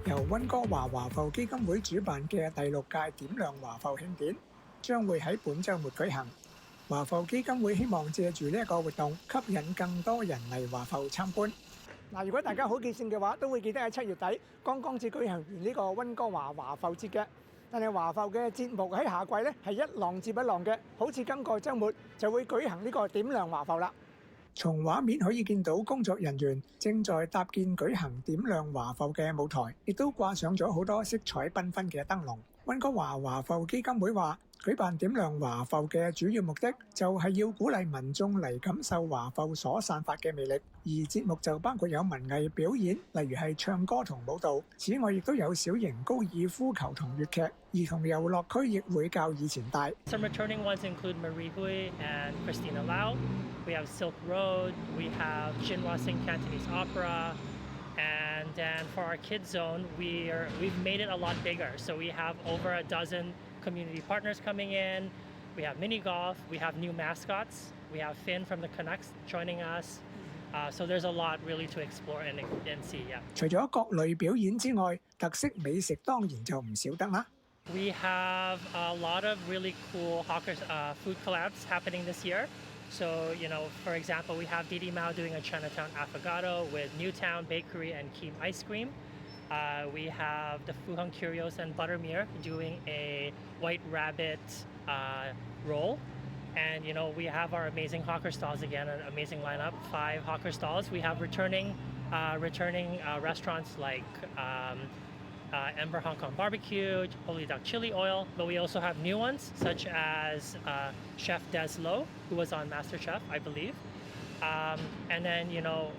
由溫哥華華埠基金會主辦嘅第6屆點亮華埠慶典將會喺本週末舉行。華埠基金會希望借住呢一個活動，吸引更多人嚟華埠參觀。如果大家好記性嘅話，都會記得喺7月底剛剛至舉行完呢個溫哥華華埠節嘅。但係華埠嘅節目喺夏季咧係一浪接一浪嘅，好似今個週末就會舉行呢個點亮華埠啦。從畫面可以見到工作人員正在搭建舉行點亮華埠嘅舞台，亦都掛上咗好多色彩繽紛嘅燈籠。溫哥華華埠基金會話，舉辦點亮華埠嘅主要目的就係要鼓勵民眾嚟感受華埠所散發嘅魅力，而節目就包括有文藝表演，例如係唱歌同舞蹈。此外，亦都有小型高爾夫球同粵劇，兒童遊樂區亦會較以前大。Some returning ones include Marie Hui and Christina Lau. We have Silk Road. We have Xinhua Sing Cantonese Opera. And then for our kids zone, we've made it a lot bigger. So we have over a dozen community partners coming in. We have mini golf. We have new mascots. We have Finn from the Canucks joining us. So there's a lot really to explore and see. Yeah. 除咗各類表演之外，特色美食當然就唔少得啦。We have a lot of really cool food collabs happening this year. So, for example, we have Didi Mao doing a Chinatown affogato with Newtown Bakery and Keem Ice Cream. We have the Fuheng Curios and Buttermere doing a White Rabbit roll. And, we have our amazing hawker stalls again, an amazing lineup, 5 hawker stalls. We have returning restaurants like Ember Hong Kong Barbecue, Holy Duck Chili Oil, but we also have new ones such as Chef Des Lo, who was on MasterChef, I believe. And then,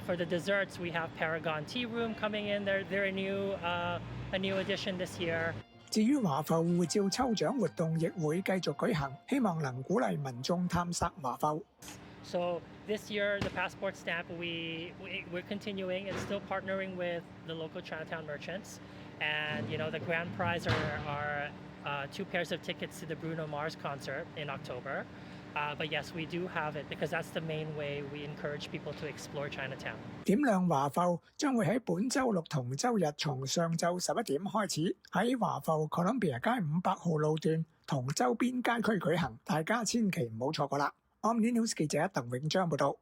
for the desserts, we have Paragon Tea Room coming in. They're a new addition this year. 至於華埠護照抽獎活動亦會繼續舉行，希望能鼓勵民眾探索華埠。So this year, the passport stamp, we're continuing and still partnering with the local Chinatown merchants. And, the grand prize are 2 pairs of tickets to the Bruno Mars concert in October. But yes, we do have it because that's the main way we encourage people to explore Chinatown. 點亮華埠將會喺本週六同週日從上晝11點開始，喺華埠 Columbia 街500號路段同周邊街區舉行，大家千祈唔好錯過啦。Omni News 記者鄧永章報道。